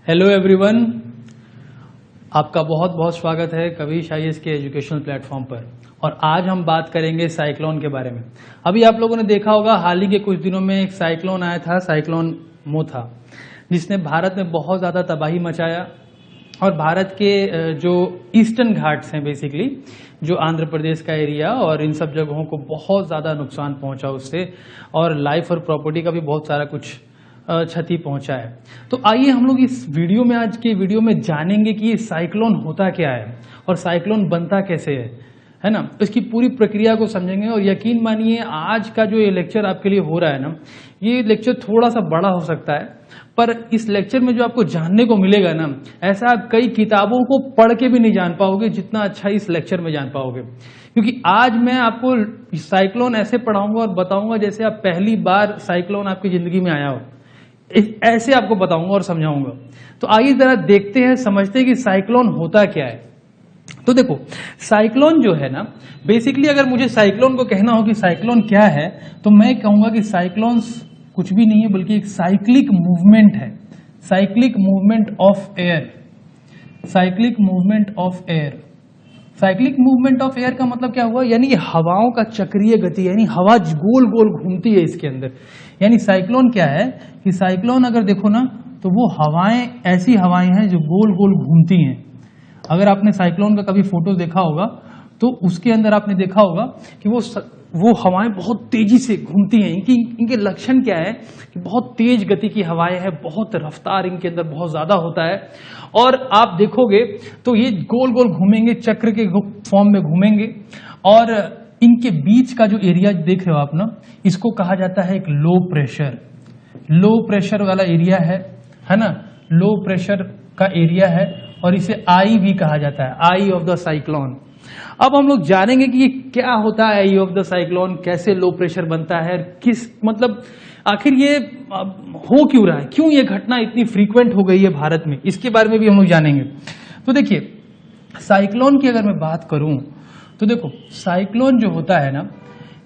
Hello everyone, आपका बहुत बहुत स्वागत है कविश IAS के एजुकेशनल प्लेटफॉर्म पर। और आज हम बात करेंगे साइक्लोन के बारे में। अभी आप लोगों ने देखा होगा, हाल ही के कुछ दिनों में एक साइक्लोन आया था, साइक्लोन मोथा, जिसने भारत में बहुत ज़्यादा तबाही मचाया। और भारत के जो ईस्टर्न घाट्स हैं, बेसिकली जो आंध्र प्रदेश का एरिया, और इन सब जगहों को बहुत ज़्यादा नुकसान पहुंचा उससे, और लाइफ और प्रॉपर्टी का भी बहुत सारा कुछ क्षति पहुंचा है। तो आइए हम लोग इस वीडियो में, आज के वीडियो में जानेंगे कि ये साइक्लोन होता क्या है और साइक्लोन बनता कैसे है ना। इसकी पूरी प्रक्रिया को समझेंगे। और यकीन मानिए, आज का जो ये लेक्चर आपके लिए हो रहा है ना, ये लेक्चर थोड़ा सा बड़ा हो सकता है, पर इस लेक्चर में जो आपको जानने को मिलेगा ना, ऐसा आप कई किताबों को पढ़ के भी नहीं जान पाओगे जितना अच्छा इस लेक्चर में जान पाओगे। क्योंकि आज मैं आपको साइक्लोन ऐसे पढ़ाऊंगा और बताऊंगा जैसे आप पहली बार साइक्लोन आपकी जिंदगी में आया हो, ऐसे आपको बताऊंगा और समझाऊंगा। तो आइए जरा देखते हैं, समझते हैं कि साइक्लोन होता क्या है। तो देखो, साइक्लोन जो है ना, बेसिकली अगर मुझे साइक्लोन को कहना हो कि साइक्लोन क्या है, तो मैं कहूंगा कि साइक्लोन कुछ भी नहीं है बल्कि एक साइक्लिक मूवमेंट है। Cyclic movement of air. Cyclic movement of air. Cyclic movement of air का मतलब क्या हुआ? यानी ये हवाओं का चक्रीय गति, यानी हवा गोल गोल घूमती है इसके अंदर। यानी साइक्लोन क्या है कि साइक्लोन अगर देखो ना, तो वो हवाएं ऐसी हवाएं हैं जो गोल गोल घूमती हैं। अगर आपने साइक्लोन का कभी फोटो देखा होगा तो उसके अंदर आपने देखा होगा कि वो हवाएं बहुत तेजी से घूमती हैं। इनके लक्षण क्या है कि बहुत तेज गति की हवाएं हैं, बहुत रफ्तार इनके अंदर बहुत ज्यादा होता है। और आप देखोगे तो ये गोल गोल घूमेंगे, चक्र के फॉर्म में घूमेंगे। और इनके बीच का जो एरिया देख रहे हो आप ना, इसको कहा जाता है एक लो प्रेशर। लो प्रेशर वाला एरिया है ना, लो प्रेशर का एरिया है, और इसे आई भी कहा जाता है, आई ऑफ द साइक्लोन। अब हम लोग जानेंगे कि ये क्या होता है आई ऑफ द साइक्लोन, कैसे लो प्रेशर बनता है, किस मतलब आखिर ये हो क्यों रहा है, क्यों ये घटना इतनी फ्रीक्वेंट हो गई है भारत में, इसके बारे में भी हम लोग जानेंगे। तो देखिए, साइक्लोन की अगर मैं बात करूं तो देखो, साइक्लोन जो होता है ना,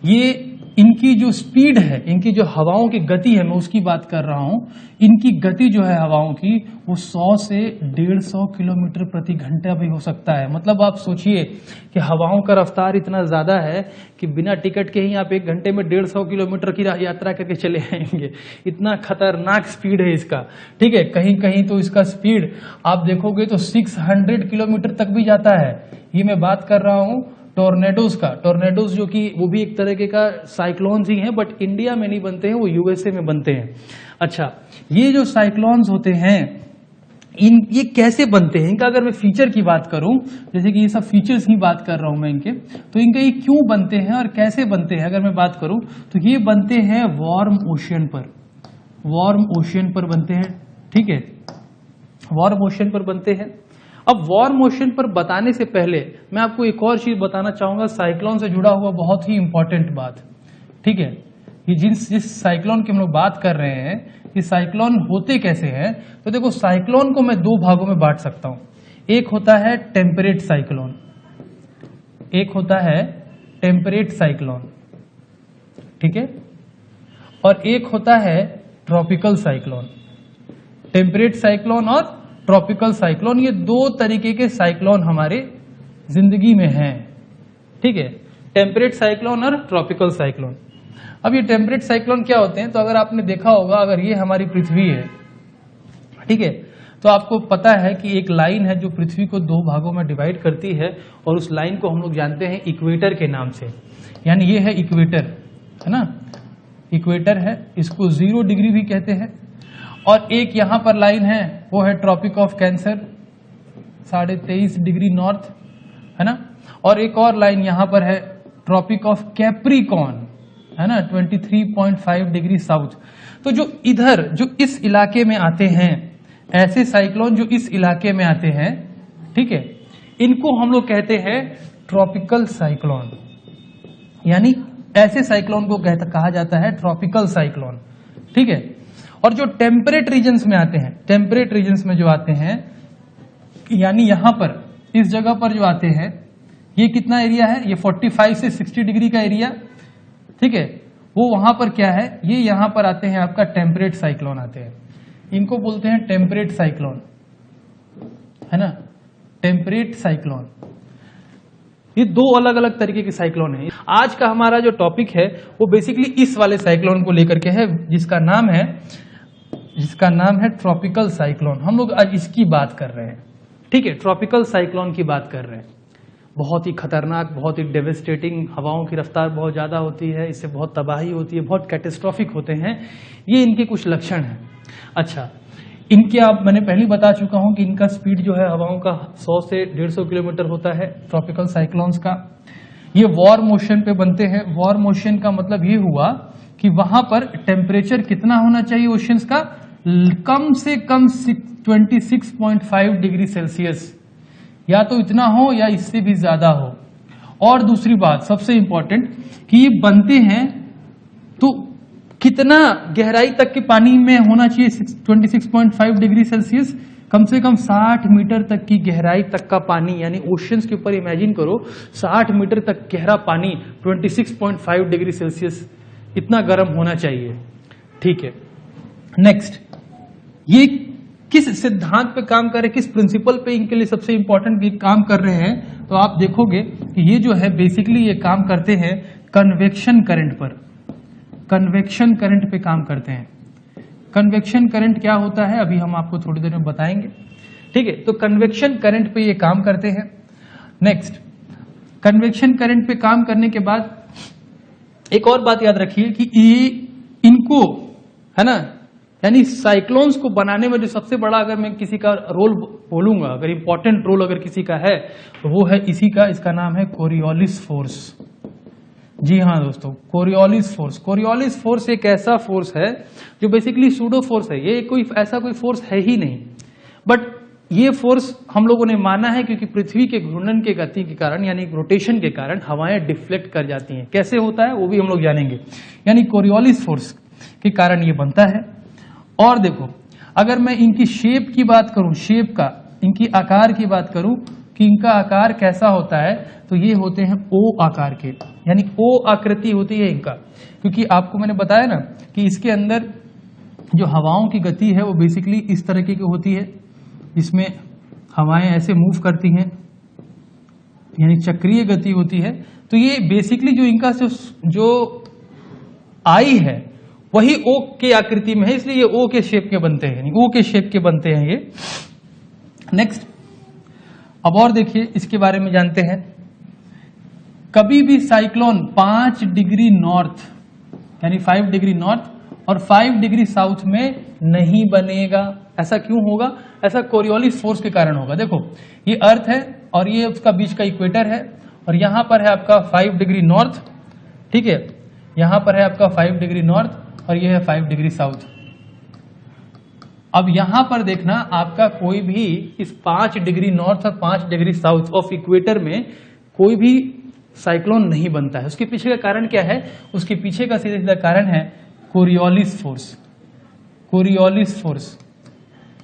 ये इनकी जो स्पीड है, इनकी जो हवाओं की गति है, मैं उसकी बात कर रहा हूं। इनकी गति जो है हवाओं की, वो 100 से 150 किलोमीटर प्रति घंटा भी हो सकता है। मतलब आप सोचिए कि हवाओं का रफ्तार इतना ज्यादा है कि बिना टिकट के ही आप 1 घंटे में 150 किलोमीटर की यात्रा करके चले आएंगे। इतना खतरनाक स्पीड है इसका, ठीक है। कहीं कहीं तो इसका स्पीड आप देखोगे तो 600 किलोमीटर तक भी जाता है। ये मैं बात कर रहा हूं टोर्नेडोज का। टोर्नेडोज जो कि वो भी एक तरीके का साइक्लोन्स ही हैं, बट इंडिया में नहीं बनते हैं, वो USA में बनते हैं। अच्छा, ये जो साइक्लोन्स होते हैं, ये कैसे बनते हैं, इनका अगर मैं फीचर की बात करूं, जैसे कि ये सब फीचर्स की बात कर रहा हूं मैं इनके, तो इनके ये क्यों बनते हैं और कैसे बनते हैं अगर मैं बात करूं, तो ये बनते हैं वार्म ओशियन पर। वार्म ओशियन पर बनते हैं, ठीक है, वार्म ओशियन पर बनते हैं। अब वार्म ओशन पर बताने से पहले मैं आपको एक और चीज बताना चाहूंगा, साइक्लोन से जुड़ा हुआ बहुत ही इंपॉर्टेंट बात, ठीक है। ये जिस साइक्लोन की हम लोग बात कर रहे हैं, ये साइक्लोन होते कैसे हैं, तो देखो, साइक्लोन को मैं 2 भागों में बांट सकता हूं। एक होता है टेम्परेट साइक्लोन, एक होता है टेम्परेट साइक्लोन, ठीक है, और एक होता है ट्रॉपिकल साइक्लोन। टेम्परेट साइक्लोन और ट्रॉपिकल साइक्लोन, ये 2 तरीके के साइक्लोन हमारे जिंदगी में हैं, ठीक है। टेम्परेट साइक्लोन और ट्रॉपिकल साइक्लोन। अब ये टेम्परेट साइक्लोन क्या होते हैं, तो अगर आपने देखा होगा, अगर ये हमारी पृथ्वी है, ठीक है, तो आपको पता है कि एक लाइन है जो पृथ्वी को 2 भागों में डिवाइड करती है, और उस लाइन को हम लोग जानते हैं इक्वेटर के नाम से। यानी ये है इक्वेटर, है ना, इक्वेटर है, इसको 0 डिग्री भी कहते हैं। और एक यहां पर लाइन है, वो है tropic of cancer, 23.5 degree north, है ना। और एक और लाइन यहां पर है, ट्रॉपिक ऑफ कैप्रिकॉर्न, है ना, 23.5 डिग्री साउथ। तो जो इधर, जो इस इलाके में आते हैं, ऐसे साइक्लोन जो इस इलाके में आते हैं, ठीक है, इनको हम लोग कहते हैं ट्रॉपिकल साइक्लोन। यानी ऐसे साइक्लोन को कहा जाता है ट्रॉपिकल साइक्लोन, ठीक है। और जो टेम्परेट रीजन्स में आते हैं, टेम्परेट रीजन्स में जो आते हैं, यानी यहां पर इस जगह पर जो आते हैं, ये कितना एरिया है, ये 45 से 60 डिग्री का एरिया, ठीक है, वो वहां पर क्या है, ये यहां पर आते हैं आपका टेम्परेट साइक्लोन आते हैं। इनको बोलते हैं टेम्परेट साइक्लोन, है ना, टेम्परेट साइक्लोन। ये दो अलग अलग तरीके के साइक्लोन है। आज का हमारा जो टॉपिक है वो बेसिकली इस वाले साइक्लोन को लेकर के है, जिसका नाम है ट्रॉपिकल साइक्लोन। हम लोग आज इसकी बात कर रहे हैं, ठीक है, ट्रॉपिकल साइक्लोन की बात कर रहे हैं। बहुत ही खतरनाक, बहुत ही डेवेस्टेटिंग, हवाओं की रफ्तार बहुत ज़्यादा होती है, इससे बहुत तबाही होती है, बहुत कैटेस्ट्रॉफिक होते हैं। ये इनके कुछ लक्षण हैं। अच्छा, इनके आप मैंने पहले बता चुका हूं कि इनका स्पीड जो है हवाओं का 100 से 150 किलोमीटर होता है ट्रॉपिकल साइक्लोन्स का। ये वॉर मोशन पे बनते हैं। वॉर मोशन का मतलब ये हुआ कि वहां पर टेम्परेचर कितना होना चाहिए ओशंस का, कम से कम 26.5 डिग्री सेल्सियस, या तो इतना हो या इससे भी ज्यादा हो। और दूसरी बात सबसे इंपॉर्टेंट कि ये बनते हैं तो कितना गहराई तक के पानी में होना चाहिए, 26.5 डिग्री सेल्सियस, कम से कम 60 मीटर तक की गहराई तक का पानी, यानी ओशंस के ऊपर इमेजिन करो 60 मीटर तक गहरा पानी 26.5 डिग्री सेल्सियस, इतना गर्म होना चाहिए, ठीक है। नेक्स्ट, ये किस सिद्धांत पे काम कर रहे हैं, किस प्रिंसिपल पे इनके लिए सबसे इंपॉर्टेंट ये काम कर रहे हैं, तो आप देखोगे कि ये जो है बेसिकली ये काम करते हैं कन्वेक्शन करंट पर। कन्वेक्शन करंट पे काम करते हैं। कन्वेक्शन करंट क्या होता है अभी हम आपको थोड़ी देर में बताएंगे, ठीक है। तो कन्वेक्शन करंट पे ये काम करते हैं। नेक्स्ट, कन्वेक्शन करंट पे काम करने के बाद एक और बात याद रखिए कि ये इनको, है ना, यानी साइक्लोन्स को बनाने में जो सबसे बड़ा, अगर मैं किसी का रोल बोलूंगा, अगर इंपॉर्टेंट रोल अगर किसी का है तो वो है इसी का, इसका नाम है कोरियोलिस फोर्स। जी हाँ दोस्तों, कोरियोलिस फोर्स। कोरियोलिस फोर्स एक ऐसा फोर्स है जो बेसिकली सूडो फोर्स है। ये कोई ऐसा कोई फोर्स है ही नहीं, बट ये फोर्स हम लोगों ने माना है क्योंकि पृथ्वी के घूर्णन के गति के कारण, यानी रोटेशन के कारण हवाएं डिफ्लेक्ट कर जाती हैं। कैसे होता है वो भी हम लोग जानेंगे, यानी कोरियोलिस फोर्स के कारण ये बनता है। और देखो, अगर मैं इनकी शेप की बात करूं, शेप का, इनकी आकार की बात करूं कि इनका आकार कैसा होता है, तो ये होते हैं ओ आकार के, यानी ओ आकृति होती है इनका। क्योंकि आपको मैंने बताया ना कि इसके अंदर जो हवाओं की गति है वो बेसिकली इस तरीके की होती है, जिसमें हवाएं ऐसे मूव करती हैं, यानी चक्रीय गति होती है। तो ये बेसिकली जो इनका जो आई है वही ओ के आकृति में है, इसलिए ये ओ के शेप के बनते हैं, ओ के शेप के बनते हैं ये। नेक्स्ट, अब और देखिए इसके बारे में जानते हैं। कभी भी साइक्लोन 5 डिग्री नॉर्थ, यानी 5 डिग्री नॉर्थ और 5 डिग्री साउथ में नहीं बनेगा। ऐसा क्यों होगा? ऐसा कोरियोलिस फोर्स के कारण होगा। देखो, ये अर्थ है और ये उसका बीच का इक्वेटर है, और यहां पर है आपका 5 डिग्री नॉर्थ, ठीक है, यहां पर है आपका 5 डिग्री नॉर्थ और ये है 5 डिग्री साउथ। अब यहां पर देखना, आपका कोई भी इस 5 डिग्री नॉर्थ और 5 डिग्री साउथ ऑफ इक्वेटर में कोई भी साइक्लोन नहीं बनता है। उसके पीछे का कारण क्या है? उसके पीछे का सीधा सीधा कारण है कोरियोलिस फोर्स। कोरियोलिस फोर्स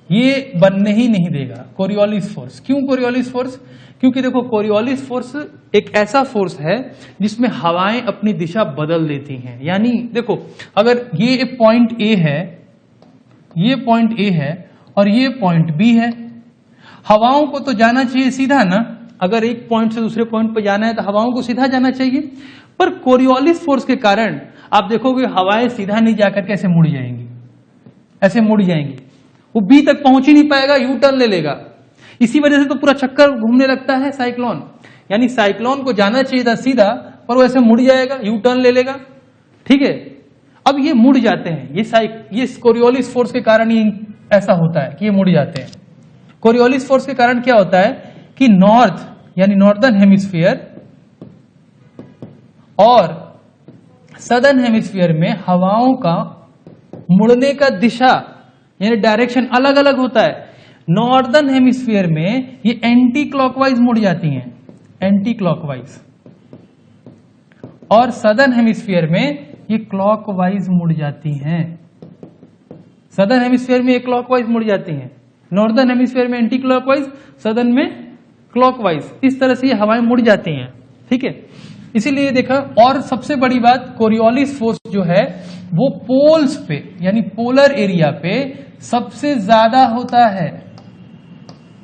ये बनने ही नहीं देगा, कोरियोलिस फोर्स। क्यों कोरियोलिस फोर्स? क्योंकि देखो, कोरियोलिस फोर्स एक ऐसा फोर्स है जिसमें हवाएं अपनी दिशा बदल देती हैं। यानी देखो, अगर ये पॉइंट ए है, ये पॉइंट ए है और ये पॉइंट बी है, हवाओं को तो जाना चाहिए सीधा ना। अगर एक पॉइंट से दूसरे पॉइंट पर जाना है तो हवाओं को सीधा जाना चाहिए, पर कोरियोलिस फोर्स के कारण आप देखोगे हवाएं सीधा नहीं जाकर के ऐसे मुड़ जाएंगी, ऐसे मुड़ जाएंगी, वो बी तक पहुंच ही नहीं पाएगा, यू टर्न ले लेगा। इसी वजह से तो पूरा चक्कर घूमने लगता है साइक्लोन। यानी साइक्लोन को जाना चाहिए था सीधा, पर वो ऐसे मुड़ जाएगा, यू टर्न ले लेगा, ठीक है। अब ये मुड़ जाते हैं, ये कोरियोलिस फोर्स के कारण ही ऐसा होता है कि ये मुड़ जाते हैं। कोरियोलिस फोर्स के कारण क्या होता है कि नॉर्थ, यानी नॉर्दर्न हेमिस्फीयर और सदर्न हेमिस्फीयर में हवाओं का मुड़ने का दिशा, यानी डायरेक्शन अलग अलग होता है। नॉर्दर्न हेमिस्फीयर में ये एंटी क्लॉकवाइज मुड़ जाती हैं, एंटी क्लॉकवाइज, और सदर्न हेमिस्फीयर में ये क्लॉकवाइज मुड़ जाती हैं। सदर्न हेमिस्फीयर में ये क्लॉकवाइज मुड़ जाती हैं, नॉर्दर्न हेमिस्फीयर में एंटी क्लॉकवाइज, सदर्न में क्लॉकवाइज। इस तरह से ये हवाएं मुड़ जाती हैं, ठीक है। इसीलिए देखा। और सबसे बड़ी बात, कोरियोलिस फोर्स जो है वो पोल्स पे यानी पोलर एरिया पे सबसे ज्यादा होता है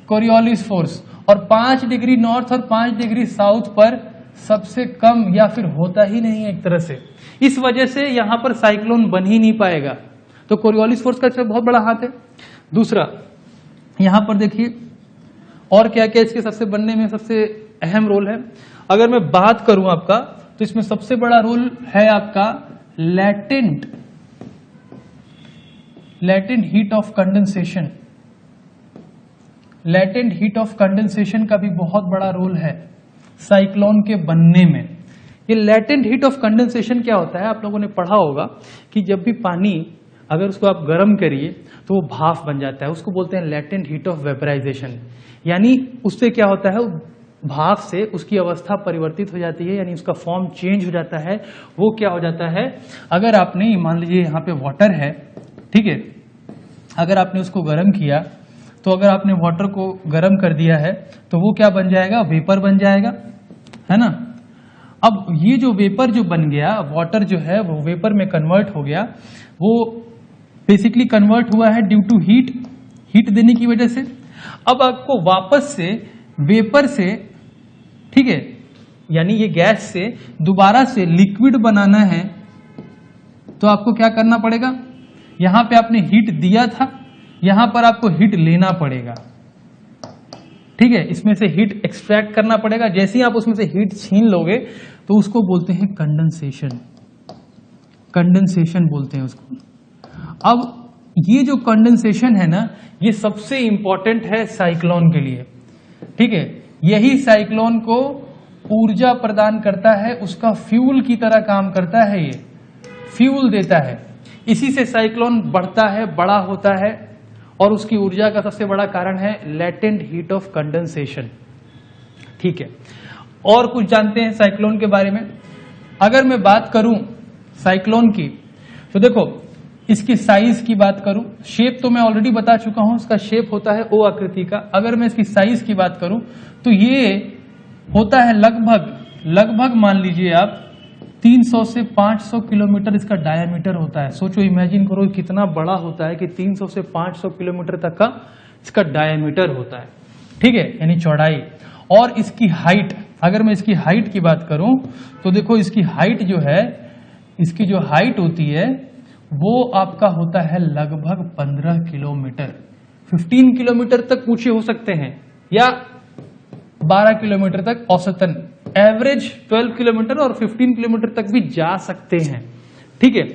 कोरियोलिस फोर्स, और 5 डिग्री नॉर्थ और 5 डिग्री साउथ पर सबसे कम या फिर होता ही नहीं है एक तरह से। इस वजह से यहां पर साइक्लोन बन ही नहीं पाएगा। तो कोरियोलिस फोर्स का इसमें बहुत बड़ा हाथ है। दूसरा, यहां पर देखिए और क्या क्या इसके सबसे बनने में सबसे अहम रोल है। अगर मैं बात करूं आपका, तो इसमें सबसे बड़ा रोल है आपका latent heat of condensation. Latent heat of condensation का भी बहुत बड़ा रोल है साइक्लोन के बनने में। ये लैटेंट हीट ऑफ कंडेंसेशन क्या होता है, आप लोगों ने पढ़ा होगा कि जब भी पानी अगर उसको आप गर्म करिए तो वो भाप बन जाता है, उसको बोलते हैं लैटेंट हीट ऑफ वेपराइजेशन। यानी उससे क्या होता है, भाप से उसकी अवस्था परिवर्तित हो जाती है, यानी उसका फॉर्म चेंज हो जाता है। वो क्या हो जाता है, अगर आपने मान लीजिए यहाँ पे वाटर है, ठीक है, अगर आपने उसको गर्म किया तो अगर आपने वाटर को गर्म कर दिया है तो वो क्या बन जाएगा, वेपर बन जाएगा, है ना। अब ये जो वेपर जो बन गया, वाटर जो है वो वेपर में कन्वर्ट हो गया, वो बेसिकली कन्वर्ट हुआ है ड्यू टू हीट देने की वजह से। अब आपको वापस से वेपर से, ठीक है, यानी ये गैस से दोबारा से लिक्विड बनाना है तो आपको क्या करना पड़ेगा, यहां पे आपने हीट दिया था, यहां पर आपको हीट लेना पड़ेगा, ठीक है, इसमें से हीट एक्सट्रैक्ट करना पड़ेगा। जैसे ही आप उसमें से हीट छीन लोगे तो उसको बोलते हैं कंडेंसेशन, कंडेंसेशन बोलते हैं उसको। अब ये जो कंडेंसेशन है ना, ये सबसे इंपॉर्टेंट है साइक्लोन के लिए, ठीक है। यही साइक्लोन को ऊर्जा प्रदान करता है, उसका फ्यूल की तरह काम करता है, ये फ्यूल देता है। इसी से साइक्लोन बढ़ता है, बड़ा होता है, और उसकी ऊर्जा का सबसे बड़ा कारण है लैटेंट हीट ऑफ कंडेंसेशन, ठीक है। और कुछ जानते हैं साइक्लोन के बारे में। अगर मैं बात करूं साइक्लोन की, तो देखो इसकी साइज की बात करूं, शेप तो मैं ऑलरेडी बता चुका हूं, इसका शेप होता है ओ आकृति का। अगर मैं इसकी साइज की बात करूं तो ये होता है लगभग मान लीजिए आप 300 से 500 किलोमीटर इसका डायमीटर होता है। सोचो, इमेजिन करो कितना बड़ा होता है कि 300 से 500 किलोमीटर तक का इसका डायमीटर होता है, ठीक है, यानी चौड़ाई। और इसकी हाइट, अगर मैं इसकी हाइट की बात करूं तो देखो इसकी हाइट जो है, इसकी जो हाइट होती है वो आपका होता है लगभग 15 किलोमीटर। 15 किलोमीटर तक ऊंचे हो सकते हैं या 12 किलोमीटर तक औसतन, एवरेज 12 किलोमीटर और 15 किलोमीटर तक भी जा सकते हैं, ठीक है।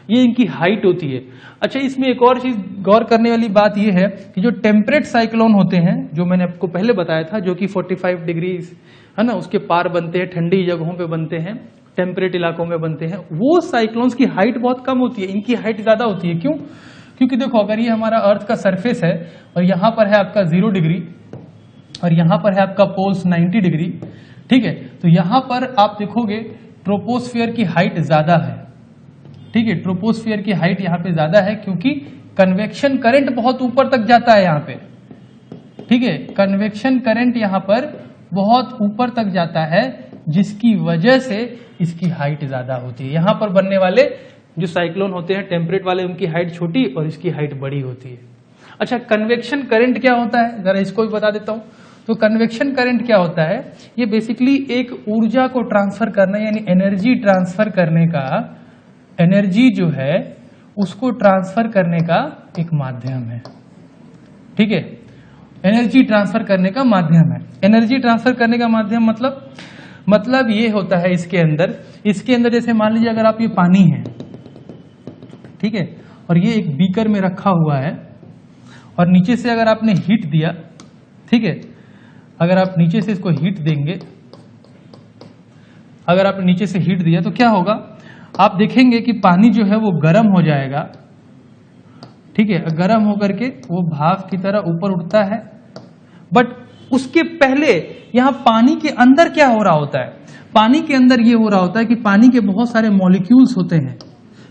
ये इनकी हाइट होती है। अच्छा, इसमें एक और चीज गौर करने वाली बात यह है कि जो टेम्परेट साइक्लोन होते हैं, जो मैंने आपको पहले बताया था, जो कि 45 डिग्री है ना उसके पार बनते हैं, ठंडी जगहों पे बनते हैं, टेम्परेट इलाकों में बनते हैं, वो साइक्लोन्स की हाइट बहुत कम होती है, इनकी हाइट ज्यादा होती है। क्यों? क्योंकि देखो, अगर ये हमारा अर्थ का सरफेस है और यहां पर है आपका 0 डिग्री और यहां पर है आपका पोल्स 90 डिग्री, ठीक है, तो यहां पर आप देखोगे ट्रोपोस्फियर की हाइट ज्यादा है, ठीक है, ट्रोपोस्फियर की हाइट यहां पे ज्यादा है क्योंकि कन्वेक्शन करंट बहुत ऊपर तक जाता है यहां पे, ठीक है, कन्वेक्शन करंट यहां पर बहुत ऊपर तक जाता है, जिसकी वजह से इसकी हाइट ज्यादा होती है। यहां पर बनने वाले जो साइक्लोन होते हैं टेम्परेट वाले, उनकी हाइट छोटी और इसकी हाइट बड़ी होती है। अच्छा, कन्वेक्शन करंट क्या होता है, जरा इसको भी बता देता हूं। तो कन्वेक्शन करंट क्या होता है, ये बेसिकली एक ऊर्जा को ट्रांसफर करना, यानी एनर्जी ट्रांसफर करने का, एनर्जी जो है उसको ट्रांसफर करने का एक माध्यम है, ठीक है, एनर्जी ट्रांसफर करने का माध्यम है। एनर्जी ट्रांसफर करने का माध्यम मतलब ये होता है इसके अंदर जैसे मान लीजिए अगर आप, ये पानी है, ठीक है, और ये एक बीकर में रखा हुआ है और नीचे से अगर आपने हीट दिया, ठीक है, अगर आप नीचे से इसको हीट देंगे, अगर आपने नीचे से हीट दिया तो क्या होगा, आप देखेंगे कि पानी जो है वो गर्म हो जाएगा, ठीक है, गर्म होकर के वो भाप की तरह ऊपर उठता है। बट उसके पहले यहां पानी के अंदर क्या हो रहा होता है, पानी के अंदर ये हो रहा होता है कि पानी के बहुत सारे मॉलिक्यूल्स होते हैं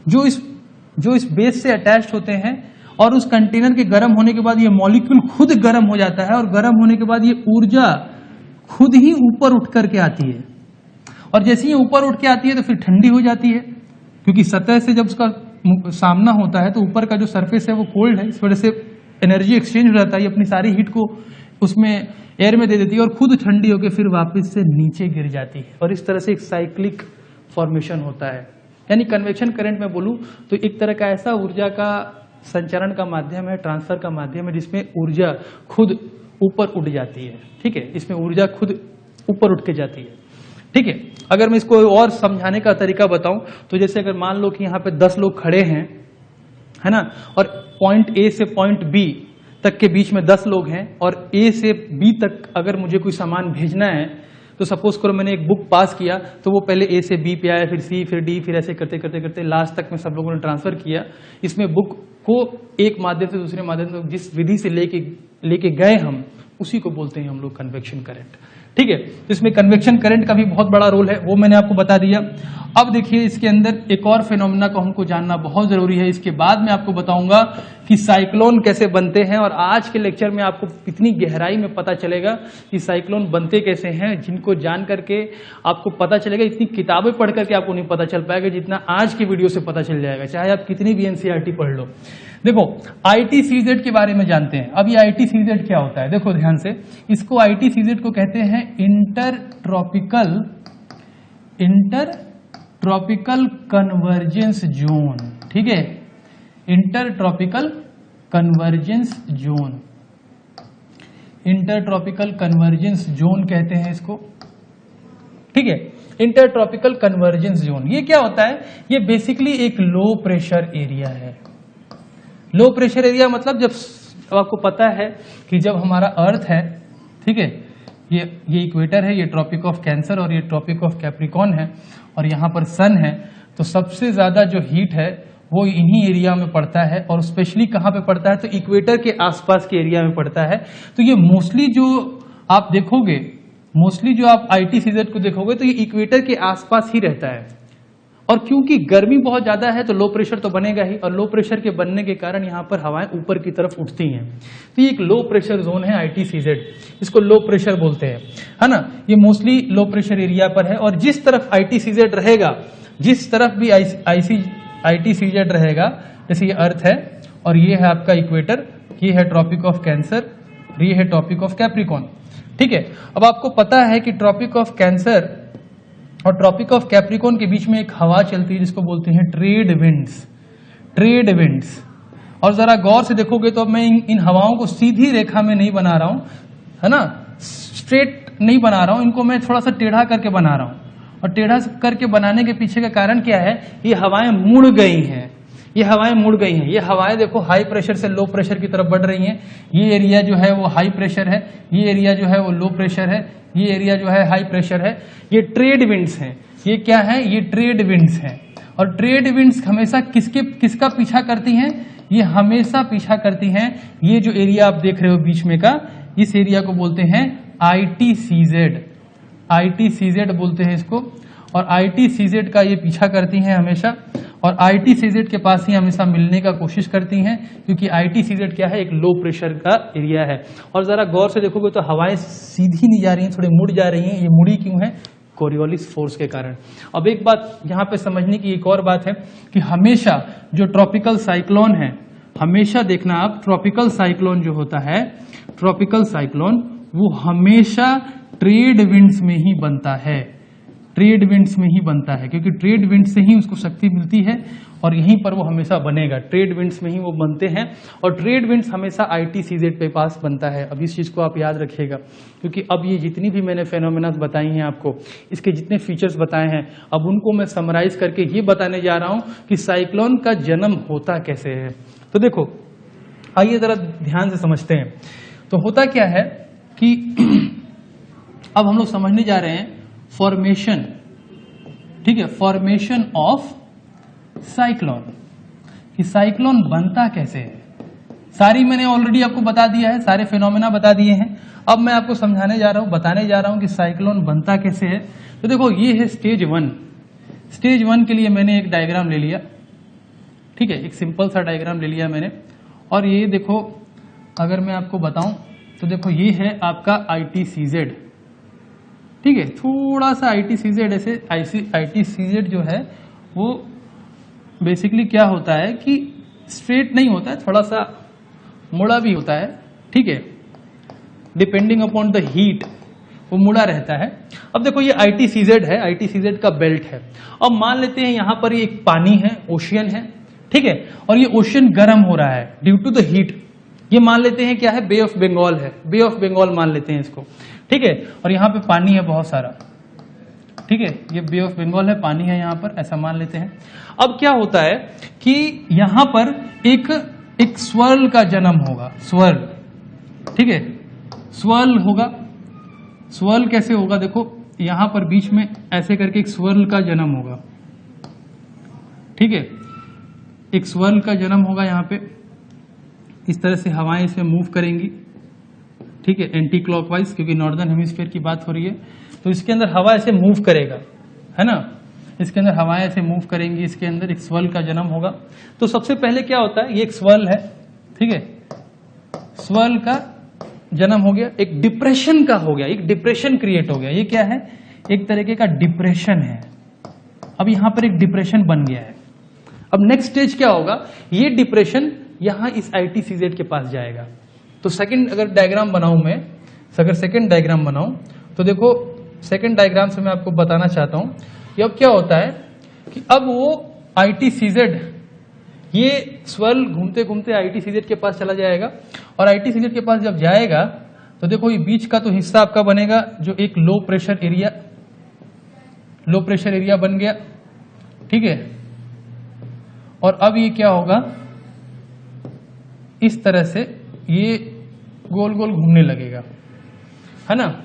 जो इस बेस से अटैच्ड होते हैं, और उस कंटेनर के गर्म होने के बाद ये मॉलिक्यूल खुद गर्म हो जाता है और गर्म होने के बाद ये ऊर्जा खुद ही ऊपर उठ करके आती है। और जैसे ही ऊपर उठ के आती है तो फिर ठंडी हो जाती है, क्योंकि सतह से जब उसका सामना होता है तो ऊपर का जो सरफेस है वो कोल्ड है, इस वजह से एनर्जी एक्सचेंज हो जाता है, ये अपनी सारी हीट को उसमें एयर में दे देती है और खुद ठंडी होकर फिर वापस से नीचे गिर जाती है, और इस तरह से एक साइक्लिक फॉर्मेशन होता है। यानी कन्वेक्शन करंट में बोलूं तो एक तरह का ऐसा ऊर्जा का संचरण का माध्यम है, ट्रांसफर का माध्यम है, जिसमें ऊर्जा खुद ऊपर उठ जाती है। ठीक है, इसमें ऊर्जा खुद ऊपर उठ के जाती है। ठीक है, अगर मैं इसको और समझाने का तरीका बताऊं तो जैसे अगर मान लो कि यहाँ पे 10 लोग खड़े हैं, है ना, और पॉइंट ए से पॉइंट बी तक के बीच में 10 लोग हैं, और ए से बी तक अगर मुझे कोई सामान भेजना है तो सपोज करो मैंने एक बुक पास किया तो वो पहले ए से बी पे आया, फिर सी, फिर डी, फिर ऐसे करते करते करते लास्ट तक में सब लोगों ने ट्रांसफर किया। इसमें बुक को एक माध्यम से दूसरे माध्यम से जिस विधि से लेके गए हम, उसी को बोलते हैं हम लोग कन्वेक्शन करंट। ठीक है, तो इसमें कन्वेक्शन करंट का भी बहुत बड़ा रोल है, वो मैंने आपको बता दिया। अब देखिए इसके अंदर एक और फिनोमेना को हमको जानना बहुत जरूरी है। इसके बाद मैं आपको बताऊंगा कि साइक्लोन कैसे बनते हैं, और आज के लेक्चर में आपको इतनी गहराई में पता चलेगा कि साइक्लोन बनते कैसे हैं, जिनको जान करके आपको पता चलेगा। इतनी किताबें पढ़ करके आपको नहीं पता चल पाएगा जितना आज की वीडियो से पता चल जाएगा, चाहे आप कितनी भी एनसीईआरटी पढ़ लो। देखो ITCZ के बारे में जानते हैं। अब ये ITCZ क्या होता है, देखो ध्यान से, इसको ITCZ को कहते हैं इंटर ट्रॉपिकल कन्वर्जेंस जोन। ठीक है, inter tropical convergence zone, inter tropical convergence zone कहते हैं इसको। ठीक है, इंटर ट्रॉपिकल कन्वर्जेंस जोन ये क्या होता है, ये बेसिकली एक लो प्रेशर एरिया है। लो प्रेशर एरिया मतलब जब आपको पता है कि जब हमारा अर्थ है, ठीक है, ये इक्वेटर है, ये ट्रॉपिक ऑफ कैंसर और ये ट्रॉपिक ऑफ कैप्रिकॉर्न है, और यहाँ पर सन है, तो सबसे ज्यादा जो हीट है वो इन्हीं एरिया में पड़ता है। और स्पेशली कहाँ पे पड़ता है, तो इक्वेटर के आसपास के एरिया में पड़ता है। तो ये मोस्टली जो आप देखोगे, मोस्टली जो आप ITCZ को देखोगे तो ये इक्वेटर के आसपास ही रहता है। और क्योंकि गर्मी बहुत ज्यादा है तो लो प्रेशर तो बनेगा ही, और लो प्रेशर के बनने के कारण यहाँ पर हवाएं ऊपर की तरफ उठती हैं। तो ये एक लो प्रेशर जोन है ITCZ, इसको लो प्रेशर बोलते हैं, है ना। ये मोस्टली लो प्रेशर एरिया पर है, और जिस तरफ ITCZ रहेगा, जिस तरफ भी ITCZ रहेगा, जैसे ये अर्थ है और ये है आपका इक्वेटर, ये है ट्रॉपिक ऑफ कैंसर, ये है ट्रॉपिक ऑफ कैप्रिकॉर्न। ठीक है, अब आपको पता है कि ट्रॉपिक ऑफ कैंसर और ट्रॉपिक ऑफ कैप्रिकॉर्न के बीच में एक हवा चलती है जिसको बोलते हैं ट्रेड विंड्स। और जरा गौर से देखोगे तो अब मैं इन हवाओं को सीधी रेखा में नहीं बना रहा हूं, है ना, स्ट्रेट नहीं बना रहा हूं, इनको मैं थोड़ा सा टेढ़ा करके बना रहा हूं। और टेढ़ा करके बनाने के पीछे का कारण क्या है, ये हवाएं मुड़ गई हैं, ये हवाएं मुड़ गई हैं। ये हवाएं देखो हाई प्रेशर से लो प्रेशर की तरफ बढ़ रही हैं। ये एरिया जो है वो हाई प्रेशर है, ये एरिया जो है वो लो प्रेशर है, ये एरिया जो है हाई प्रेशर है। ये ट्रेड विंड्स हैं। ये क्या है, ये ट्रेड विंड्स हैं। और ट्रेड विंड्स हमेशा किसका पीछा करती हैं, ये हमेशा पीछा करती हैं ये जो एरिया आप देख रहे हो बीच में का, इस एरिया को बोलते हैं ITCZ बोलते हैं इसको। और ITCZ का ये पीछा करती हैं हमेशा, और ITCZ के पास ही हमेशा मिलने का कोशिश करती हैं, क्योंकि ITCZ क्या है, एक लो प्रेशर का एरिया है। और जरा गौर से देखोगे तो हवाएं सीधी नहीं जा रही हैं, थोड़ी मुड़ जा रही हैं। ये मुड़ी क्यों है, कोरियोलिस फोर्स के कारण। अब एक बात यहाँ पे समझने की एक और बात है कि हमेशा जो ट्रॉपिकल साइक्लोन है, हमेशा देखना आप, ट्रॉपिकल साइक्लोन जो होता है, ट्रॉपिकल साइक्लोन वो हमेशा ट्रेड विंड्स में ही बनता है, ट्रेड विंड्स में ही बनता है, क्योंकि ट्रेड विंड से ही उसको शक्ति मिलती है और यहीं पर वो हमेशा बनेगा। ट्रेड विंड्स में ही वो बनते हैं, और ट्रेड विंड्स हमेशा ITCZ पे पास बनता है। अब इस चीज़ को आप याद रखिएगा, क्योंकि अब ये जितनी भी मैंने फेनोमेनास बताई हैं आपको, इसके जितने फीचर्स बताए हैं, अब उनको मैं समराइज करके ये बताने जा रहा हूँ कि साइक्लोन का जन्म होता कैसे है। तो देखो आइए ज़रा ध्यान से समझते हैं। तो होता क्या है कि अब हम लोग समझने जा रहे हैं फॉर्मेशन, ठीक है, फॉर्मेशन ऑफ साइक्लोन, कि साइक्लोन बनता कैसे है। सारी मैंने ऑलरेडी आपको बता दिया है, सारे फिनोमेना बता दिए हैं। अब मैं आपको समझाने जा रहा हूं, बताने जा रहा हूं कि साइक्लोन बनता कैसे है। तो देखो ये है स्टेज 1। स्टेज 1 के लिए मैंने एक डायग्राम ले लिया, ठीक है, एक सिंपल सा डायग्राम ले लिया मैंने। और ये देखो, अगर मैं आपको बताऊं तो देखो ये है आपका ITCZ, ठीक है, थोड़ा सा ITCZ ऐसे ITCZ जो है वो बेसिकली क्या होता है कि स्ट्रेट नहीं होता है, थोड़ा सा मुड़ा भी होता है, ठीक है, डिपेंडिंग अपॉन द हीट वो मुड़ा रहता है। अब देखो ये ITCZ है, ITCZ का बेल्ट है। अब मान लेते हैं यहां पर ये एक पानी है, ओशियन है, ठीक है, और ये ओशियन गर्म हो रहा है ड्यू टू द हीट। ये मान लेते हैं क्या है, बे ऑफ बंगाल है, बे ऑफ बंगाल मान लेते हैं इसको, ठीक है, और यहाँ पे पानी है बहुत सारा, ठीक है, ये बे ऑफ बंगाल है, पानी है यहाँ पर, ऐसा मान लेते हैं। अब क्या होता है कि यहाँ पर एक स्वर्ल का जन्म होगा, स्वर्ल, ठीक है, स्वर्ल होगा। स्वर्ल कैसे होगा, देखो यहां पर बीच में ऐसे करके एक स्वर्ल का जन्म होगा, ठीक है, एक स्वर्ल का जन्म होगा यहां पे, इस तरह से हवाएं इसमें मूव करेंगी, ठीक है, एंटी क्लॉकवाइज, क्योंकि नॉर्दर्न हेमिस्फीयर की बात हो रही है, तो इसके अंदर हवा ऐसे मूव करेगा, है ना, इसके अंदर हवाएं ऐसे मूव करेंगी, इसके अंदर एक स्वर्ल का जन्म होगा। तो सबसे पहले क्या होता है, ये एक स्वर्ल है, ठीक है, स्वर्ल का जन्म हो गया, एक डिप्रेशन का हो गया, एक डिप्रेशन क्रिएट हो गया। ये क्या है, एक तरीके का डिप्रेशन है। अब यहां पर एक डिप्रेशन बन गया है। अब नेक्स्ट स्टेज क्या होगा, ये डिप्रेशन यहां इस ITCZ के पास जाएगा। तो सेकंड अगर डायग्राम बनाऊं मैं, अगर सेकंड डायग्राम बनाऊं तो देखो सेकंड डायग्राम से मैं आपको बताना चाहता हूं कि अब क्या होता है कि अब वो ITCZ, ये स्वर्ल घूमते घूमते ITCZ के पास चला जाएगा, और ITCZ के पास जब जाएगा तो देखो ये बीच का तो हिस्सा आपका बनेगा जो एक लो प्रेशर एरिया बन गया, ठीक है, और अब ये क्या होगा, इस तरह से ये गोल गोल घूमने लगेगा, है ना,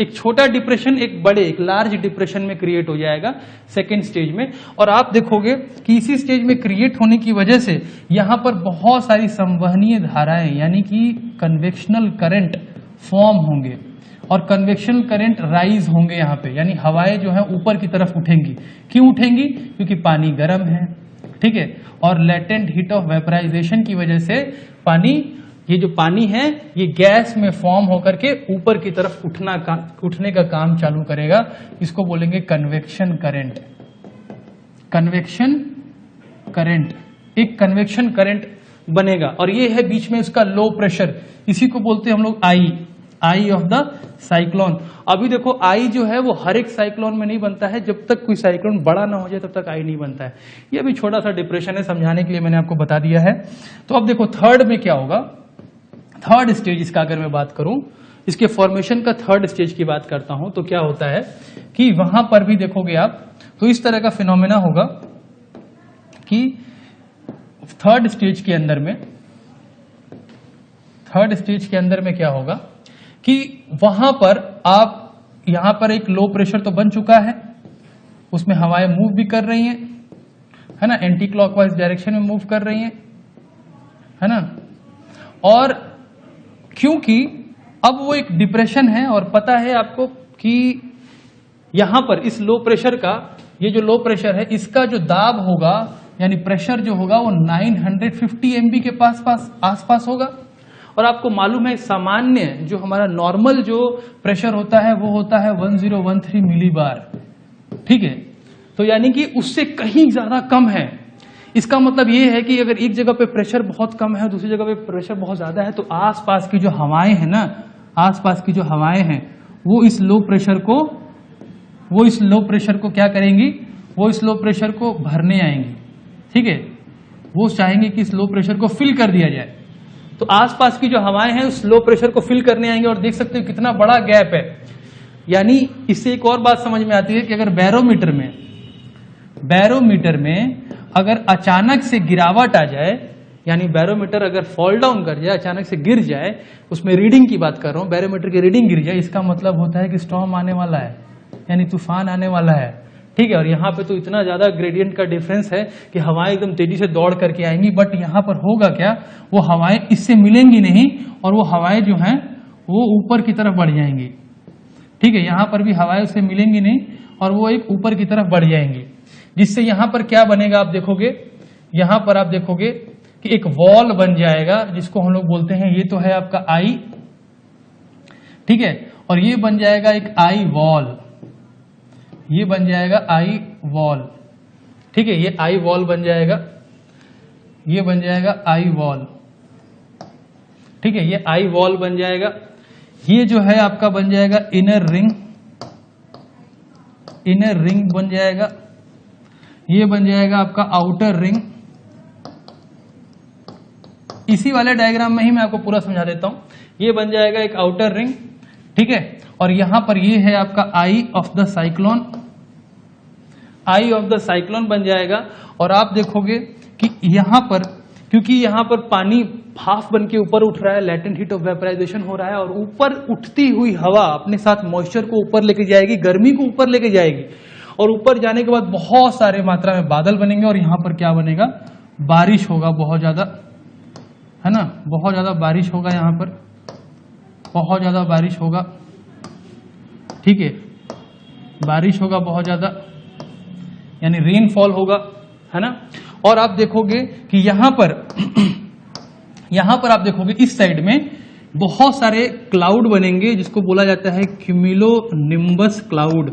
एक छोटा डिप्रेशन एक लार्ज डिप्रेशन में क्रिएट हो जाएगा सेकेंड स्टेज में। और आप देखोगे कि इसी स्टेज में क्रिएट होने की वजह से यहां पर बहुत सारी संवहनीय धाराएं यानी कि कन्वेक्शनल करंट फॉर्म होंगे, और कन्वेक्शनल करंट राइज होंगे यहाँ पे, यानी हवाएं जो है ऊपर की तरफ उठेंगी। क्यों उठेंगी, क्योंकि पानी गर्म है, ठीक है, और लेटेंट हीट ऑफ वेपराइजेशन की वजह से ये जो पानी है ये गैस में फॉर्म होकर के ऊपर की तरफ उठने का काम चालू करेगा। इसको बोलेंगे कन्वेक्शन करंट। कन्वेक्शन करंट, एक कन्वेक्शन करंट बनेगा, और ये है बीच में इसका लो प्रेशर, इसी को बोलते हैं हम लोग आई ऑफ द साइक्लोन। अभी देखो आई जो है वो हर एक साइक्लोन में नहीं बनता है, जब तक कोई साइक्लोन बड़ा ना हो जाए तब तक आई नहीं बनता है। ये भी छोटा सा डिप्रेशन है, समझाने के लिए मैंने आपको बता दिया है। तो अब देखो थर्ड में क्या होगा, थर्ड स्टेज इसका अगर मैं बात करूं, इसके फॉर्मेशन का थर्ड स्टेज की बात करता हूं, तो क्या होता है कि वहां पर भी देखोगे आप तो इस तरह का फिनोमेना होगा कि थर्ड स्टेज के अंदर में क्या होगा कि वहां पर आप यहां पर एक लो प्रेशर तो बन चुका है, उसमें हवाएं मूव भी कर रही हैं, है ना, एंटी क्लॉकवाइज डायरेक्शन में मूव कर रही हैं, है ना, और क्योंकि अब वो एक डिप्रेशन है, और पता है आपको कि यहां पर इस लो प्रेशर का, ये जो लो प्रेशर है इसका जो दाब होगा यानी प्रेशर जो होगा वो 950 MB के आसपास होगा। और आपको मालूम है सामान्य जो हमारा नॉर्मल जो प्रेशर होता है वो होता है 1013 मिलीबार, ठीक है, तो यानी कि उससे कहीं ज्यादा कम है। इसका मतलब ये है कि अगर एक जगह पे प्रेशर बहुत कम है, दूसरी जगह पे प्रेशर बहुत ज्यादा है, तो आसपास की जो हवाएं हैं ना, आसपास की जो हवाएं हैं वो इस लो प्रेशर को क्या करेंगी, वो इस लो प्रेशर को भरने आएंगी, ठीक है, वो चाहेंगे कि इस लो प्रेशर को फिल कर दिया जाए। तो आसपास की जो हवाएं हैं उस लो प्रेशर को फिल करने आएंगे, और देख सकते हो कितना बड़ा गैप है। यानी इससे एक और बात समझ में आती है कि अगर बैरोमीटर में अगर अचानक से गिरावट आ जाए, यानी बैरोमीटर अगर फॉल डाउन कर जाए, अचानक से गिर जाए, उसमें रीडिंग की बात कर रहा हूं, बैरोमीटर की रीडिंग गिर जाए, इसका मतलब होता है कि स्टॉर्म आने वाला है, यानी तूफान आने वाला है, ठीक है। और यहाँ पे तो इतना ज्यादा ग्रेडियंट का डिफरेंस है कि हवाएं एकदम तेजी से दौड़ करके आएंगी, बट यहाँ पर होगा क्या, वो हवाएं इससे मिलेंगी नहीं, और वो हवाएं जो हैं वो ऊपर की तरफ बढ़ जाएंगी, ठीक है, यहाँ पर भी हवाएं उससे मिलेंगी नहीं और वो एक ऊपर की तरफ बढ़ जाएंगी, जिससे यहाँ पर क्या बनेगा, आप देखोगे यहाँ पर आप देखोगे कि एक वॉल बन जाएगा, जिसको हम लोग बोलते हैं, ये तो है आपका आई, ठीक है, और ये बन जाएगा एक आई वॉल, ये बन जाएगा आई वॉल। ठीक है, ये आई वॉल बन जाएगा, ये बन जाएगा आई वॉल। ठीक है, ये आई वॉल बन जाएगा। ये जो है आपका बन जाएगा इनर रिंग, इनर रिंग बन जाएगा। ये बन जाएगा आपका आउटर रिंग। इसी वाले डायग्राम में ही मैं आपको पूरा समझा देता हूं। ये बन जाएगा एक आउटर रिंग, ठीक है। और यहां पर ये है आपका eye of the cyclone, eye of the cyclone बन जाएगा। और आप देखोगे कि यहां पर, क्योंकि यहां पर पानी भाप बन के ऊपर उठ रहा है, लैटेंट हीट ऑफ वेपराइजेशन हो रहा है, और ऊपर उठती हुई हवा अपने साथ मॉइस्चर को ऊपर लेके जाएगी, गर्मी को ऊपर लेके जाएगी, और ऊपर जाने के बाद बहुत सारे मात्रा में बादल बनेंगे। और यहां पर क्या बनेगा, बारिश होगा बहुत ज्यादा, है ना, बहुत ज्यादा बारिश होगा, यहां पर बहुत ज्यादा बारिश होगा। ठीक है, बारिश होगा बहुत ज्यादा, यानी रेनफॉल होगा, है ना। और आप देखोगे कि यहां पर आप देखोगे इस साइड में बहुत सारे क्लाउड बनेंगे, जिसको बोला जाता है क्यूमुलोनिम्बस क्लाउड।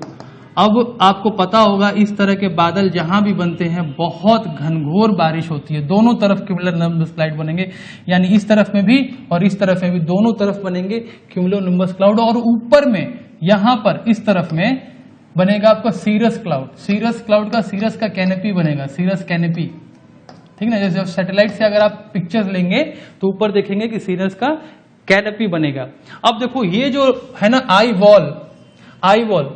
अब आपको पता होगा इस तरह के बादल जहां भी बनते हैं बहुत घनघोर बारिश होती है, दोनों तरफ क्यूमुलोनिम्बस क्लाउड बनेंगे, यानी इस तरफ में भी और इस तरफ में भी, दोनों तरफ बनेंगे क्यूमुलोनिम्बस क्लाउड। और ऊपर में यहां पर इस तरफ में बनेगा आपका सीरस क्लाउड, सीरस क्लाउड का, सीरस का कैनेपी बनेगा, सीरस कैनेपी। ठीक है ना, जैसे सैटेलाइट से अगर आप पिक्चर्स लेंगे तो ऊपर देखेंगे कि सीरस का कैनेपी बनेगा। अब देखो ये जो है ना आई वॉल, आई वॉल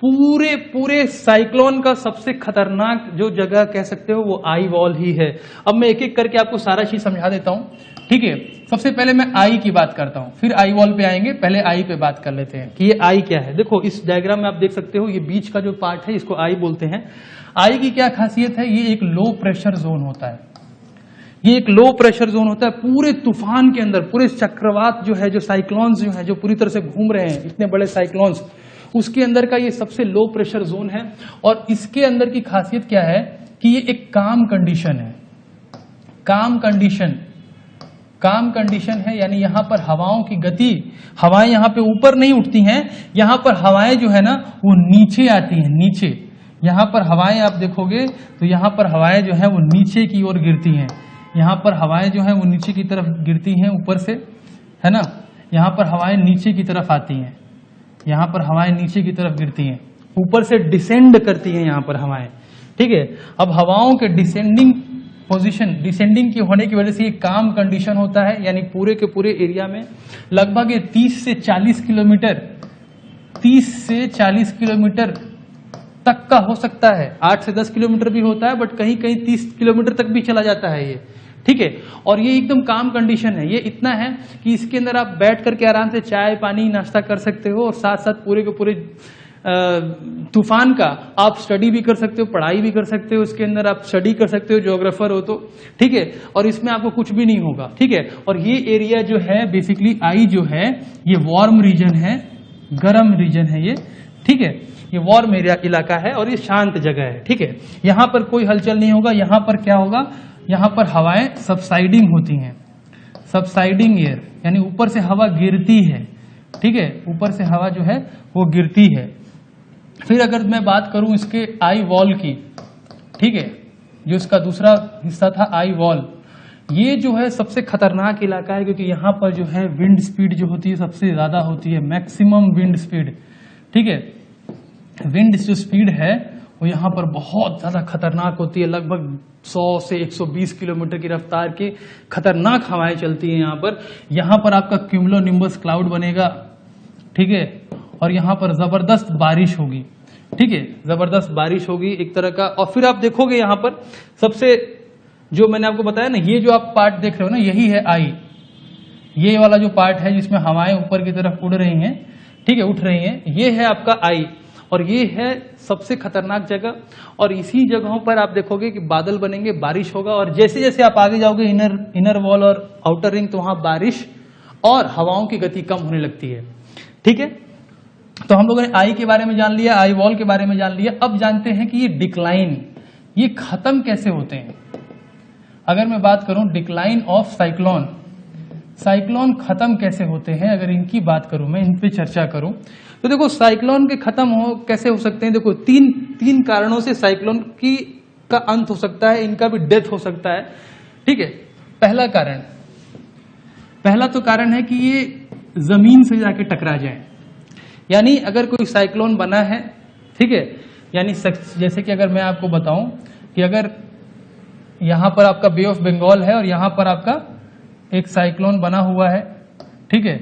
पूरे साइक्लोन का सबसे खतरनाक जो जगह कह सकते हो वो आई वॉल ही है। अब मैं एक एक करके आपको सारा चीज समझा देता हूं। ठीक है, सबसे पहले मैं आई की बात करता हूं, फिर आई वॉल पे आएंगे। पहले आई पे बात कर लेते हैं कि ये आई क्या है। देखो इस डायग्राम में आप देख सकते हो, ये बीच का जो पार्ट है इसको आई बोलते हैं। आई की क्या खासियत है, ये एक लो प्रेशर जोन होता है, ये एक लो प्रेशर जोन होता है। पूरे तूफान के अंदर, पूरे चक्रवात जो है, जो साइक्लोन्स जो है, जो पूरी तरह से घूम रहे हैं, इतने बड़े साइक्लोन्स, उसके अंदर का ये सबसे लो प्रेशर जोन है। और इसके अंदर की खासियत क्या है कि ये एक काम कंडीशन है, काम कंडीशन, काम कंडीशन है। यानी यहां पर हवाओं की गति, हवाएं यहां पे ऊपर नहीं उठती हैं, यहां पर हवाएं जो है ना वो नीचे आती हैं, नीचे। यहां पर हवाएं आप देखोगे तो यहां पर हवाएं जो है वो नीचे की ओर गिरती हैं, यहां पर हवाएं जो है वो नीचे की तरफ गिरती हैं ऊपर से, है ना। यहां पर हवाएं नीचे की तरफ आती हैं, यहां पर हवाएं नीचे की तरफ गिरती हैं, ऊपर से डिसेंड करती हैं यहां पर हवाएं। ठीक है, अब हवाओं के डिसेंडिंग पोजीशन, डिसेंडिंग की होने की वजह से ये काम कंडीशन होता है। यानी पूरे के पूरे एरिया में लगभग 30 से 40 किलोमीटर, 30 से 40 किलोमीटर तक का हो सकता है, 8 से 10 किलोमीटर भी होता है, बट कहीं कहीं 30 किलोमीटर तक भी चला जाता है ये। ठीक है, और ये एकदम काम कंडीशन है। ये इतना है कि इसके अंदर आप बैठ करके आराम से चाय पानी नाश्ता कर सकते हो, और साथ साथ पूरे के पूरे तूफान का आप स्टडी भी कर सकते हो, पढ़ाई भी कर सकते हो, इसके अंदर आप स्टडी कर सकते हो, ज्योग्राफर हो तो। ठीक है, और इसमें आपको कुछ भी नहीं होगा। ठीक है, और ये एरिया जो है बेसिकली आई जो है ये वार्म रीजन है, गर्म रीजन है ये। ठीक है, ये वार्म एरिया इलाका है और ये शांत जगह है। ठीक है, यहां पर कोई हलचल नहीं होगा। यहां पर क्या होगा, यहां पर हवाएं सबसाइडिंग होती हैं, सबसाइडिंग एयर, यानी ऊपर से हवा गिरती है। ठीक है, ऊपर से हवा जो है वो गिरती है। फिर अगर मैं बात करूं इसके आई वॉल की, ठीक है, जो इसका दूसरा हिस्सा था आई वॉल, ये जो है सबसे खतरनाक इलाका है, क्योंकि यहां पर जो है विंड स्पीड जो होती है सबसे ज्यादा होती है, मैक्सिमम विंड स्पीड। ठीक है, विंड जो स्पीड है वो यहाँ पर बहुत ज्यादा खतरनाक होती है, लगभग 100 से 120 किलोमीटर की रफ्तार की खतरनाक हवाएं चलती हैं यहाँ पर। यहाँ पर आपका क्यूमुलोनिम्बस क्लाउड बनेगा। ठीक है, और यहाँ पर जबरदस्त बारिश होगी। ठीक है, जबरदस्त बारिश होगी एक तरह का। और फिर आप देखोगे यहाँ पर सबसे, जो मैंने आपको बताया ना, ये जो आप पार्ट देख रहे हो ना, यही है आई, ये वाला जो पार्ट है जिसमें हवाएं ऊपर की तरफ उड़ रही हैं, ठीक है, उठ रही हैं, ये है आपका आई। और ये है सबसे खतरनाक जगह। और इसी जगहों पर आप देखोगे कि बादल बनेंगे, बारिश होगा, और जैसे जैसे आप आगे जाओगे इनर वॉल और आउटर रिंग, तो वहां बारिश और हवाओं की गति कम होने लगती है। ठीक है, तो हम लोगों ने आई के बारे में जान लिया, आई वॉल के बारे में जान लिया। अब जानते हैं कि ये डिक्लाइन, ये खत्म कैसे होते हैं। अगर मैं बात करूं डिक्लाइन ऑफ साइक्लोन, साइक्लोन खत्म कैसे होते हैं, अगर इनकी बात करूं मैं, इन पे चर्चा करूं तो देखो साइक्लोन के खत्म कैसे हो सकते हैं। देखो तीन कारणों से साइक्लोन का अंत हो सकता है, इनका भी डेथ हो सकता है। ठीक है, पहला तो कारण है कि ये जमीन से जाके टकरा जाए। यानी अगर कोई साइक्लोन बना है, ठीक है, यानी जैसे कि अगर मैं आपको बताऊं कि अगर यहां पर आपका बे ऑफ बंगाल है और यहां पर आपका एक साइक्लोन बना हुआ है, ठीक है,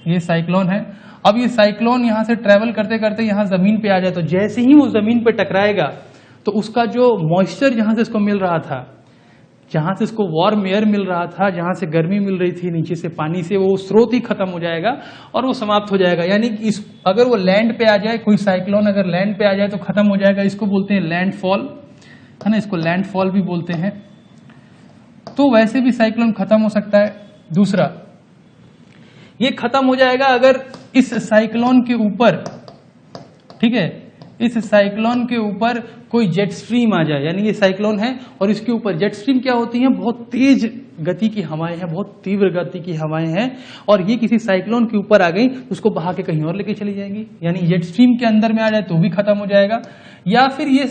ये साइक्लोन है। अब ये साइक्लोन यहां से ट्रेवल करते करते यहां जमीन पे आ जाए, तो जैसे ही वो जमीन पे टकराएगा तो उसका जो मॉइस्चर जहां से इसको मिल रहा था, जहां से इसको वार्म एयर मिल रहा था, जहां से गर्मी मिल रही थी नीचे से पानी से, वो स्रोत ही खत्म हो जाएगा और वो समाप्त हो जाएगा। यानी कि अगर वो लैंड पे आ जाए, कोई साइक्लोन अगर लैंड पे आ जाए तो खत्म हो जाएगा। इसको बोलते हैं लैंडफॉल, है ना, इसको लैंडफॉल भी बोलते हैं। तो वैसे भी साइक्लोन खत्म हो सकता है। दूसरा, ये खत्म हो जाएगा अगर इस साइक्लोन के ऊपर, ठीक है, इस साइक्लोन के ऊपर कोई जेट स्ट्रीम आ जाए। यानी ये साइक्लोन है और इसके ऊपर जेट स्ट्रीम क्या होती है, बहुत तेज गति की हवाएं हैं, बहुत तीव्र गति की हवाएं हैं, और ये किसी साइक्लोन के ऊपर आ गई तो उसको बहा के कहीं और लेके चली जाएंगी। यानी जेट स्ट्रीम के अंदर में आ जाए तो भी खत्म हो जाएगा। या फिर ये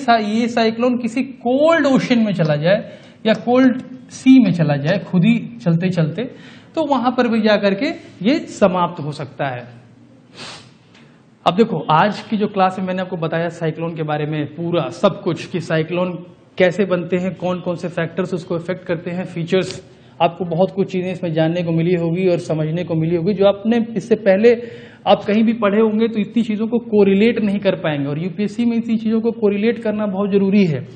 साइक्लोन किसी कोल्ड ओशन में चला जाए या कोल्ड सी में चला जाए, खुद ही चलते चलते, तो वहां पर भी जाकर के ये समाप्त हो सकता है। अब देखो, आज की जो क्लास में मैंने आपको बताया साइक्लोन के बारे में पूरा सब कुछ, कि साइक्लोन कैसे बनते हैं, कौन कौन से फैक्टर्स उसको इफेक्ट करते हैं, फीचर्स, आपको बहुत कुछ चीजें इसमें जानने को मिली होगी और समझने को मिली होगी जो आपने इससे पहले आप कहीं भी पढ़े होंगे तो इतनी चीजों को कोरिलेट नहीं कर पाएंगे, और यूपीएससी में इतनी चीजों को कोरिलेट करना बहुत जरूरी है।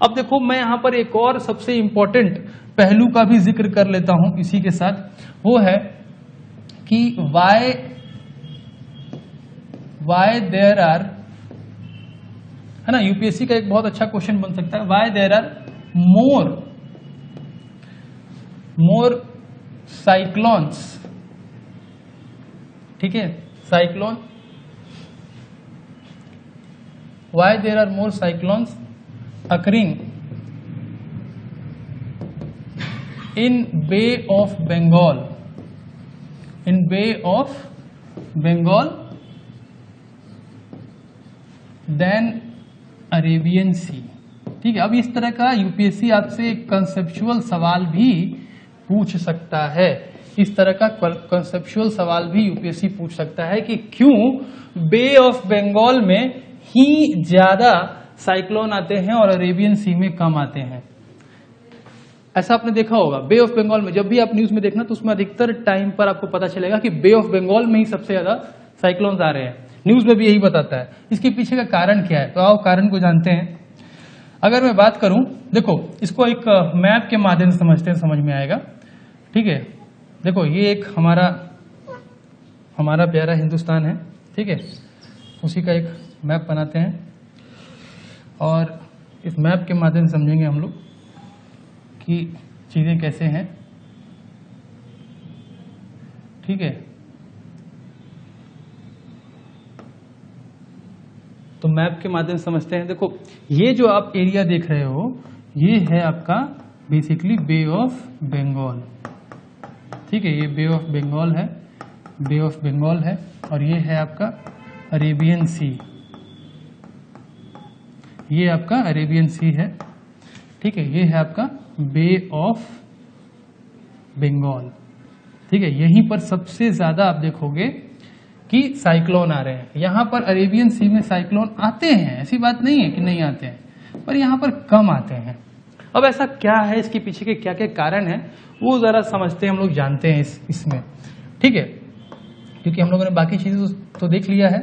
अब देखो, मैं यहाँ पर एक और सबसे इंपॉर्टेंट पहलू का भी जिक्र कर लेता हूं इसी के साथ, वो है कि वाई देयर आर, है ना, यूपीएससी का एक बहुत अच्छा क्वेश्चन बन सकता है, why there are more cyclones, ठीक है, cyclone, why there are more cyclones occurring in Bay of Bengal, in Bay of Bengal than Arabian Sea। ठीक है, अब इस तरह का यूपीएससी आपसे एक कंसेप्चुअल सवाल भी पूछ सकता है। इस तरह का कंसेप्चुअल सवाल भी यूपीएससी पूछ सकता है कि क्यों बे ऑफ बंगाल में ही ज्यादा साइक्लोन आते हैं और अरेबियन सी में कम आते हैं। ऐसा आपने देखा होगा, बे ऑफ बंगाल में जब भी आप न्यूज में देखना तो उसमें अधिकतर टाइम पर आपको पता चलेगा कि बे ऑफ बंगाल में ही सबसे ज्यादा साइक्लोन्स आ रहे हैं। न्यूज में भी यही बताता है। इसके पीछे का कारण क्या है, तो आओ कारण को जानते हैं। अगर मैं बात करूं, देखो इसको एक मैप के माध्यम से समझते हैं, समझ में आएगा। ठीक है, देखो ये एक हमारा प्यारा हिंदुस्तान है, ठीक है, उसी का एक मैप बनाते हैं और इस मैप के माध्यम से समझेंगे हम लोग कि चीजें कैसे हैं। ठीक है, तो मैप के माध्यम से समझते हैं। देखो ये जो आप एरिया देख रहे हो, ये है आपका बेसिकली बे ऑफ बंगाल। ठीक है, ये बे ऑफ बंगाल है, बे ऑफ बंगाल है, और ये है आपका अरेबियन सी, ये आपका अरेबियन सी है। ठीक है, ये है आपका बे ऑफ बंगाल। ठीक है, यहीं पर सबसे ज्यादा आप देखोगे कि साइक्लोन आ रहे हैं। यहां पर अरेबियन सी में साइक्लोन आते हैं, ऐसी बात नहीं है कि नहीं आते हैं, पर यहां पर कम आते हैं। अब ऐसा क्या है, इसके पीछे के क्या क्या कारण है, वो जरा समझते हैं, हम लोग जानते हैं इसमें। ठीक है, क्योंकि हम लोगों ने बाकी चीजें तो देख लिया है।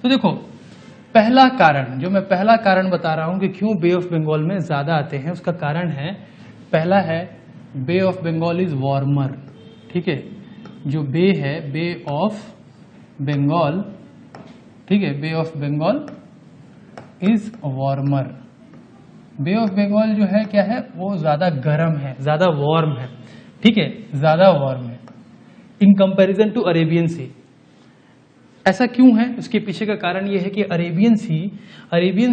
तो देखो पहला कारण, जो मैं पहला कारण बता रहा हूं कि क्यों बे ऑफ बंगाल में ज्यादा आते हैं, उसका कारण है, पहला है bay of Bengal is warmer. ठीक है, जो बे है, बे ऑफ बंगाल, ठीक है, bay of Bengal is warmer. Bay of Bengal जो है क्या है, वो ज्यादा गर्म है, ज्यादा वार्म है। ठीक है, ज्यादा वार्म है इन कंपैरिजन टू अरेबियन सी। ऐसा क्यों है, उसके पीछे का कारण ये है कि अरेबियन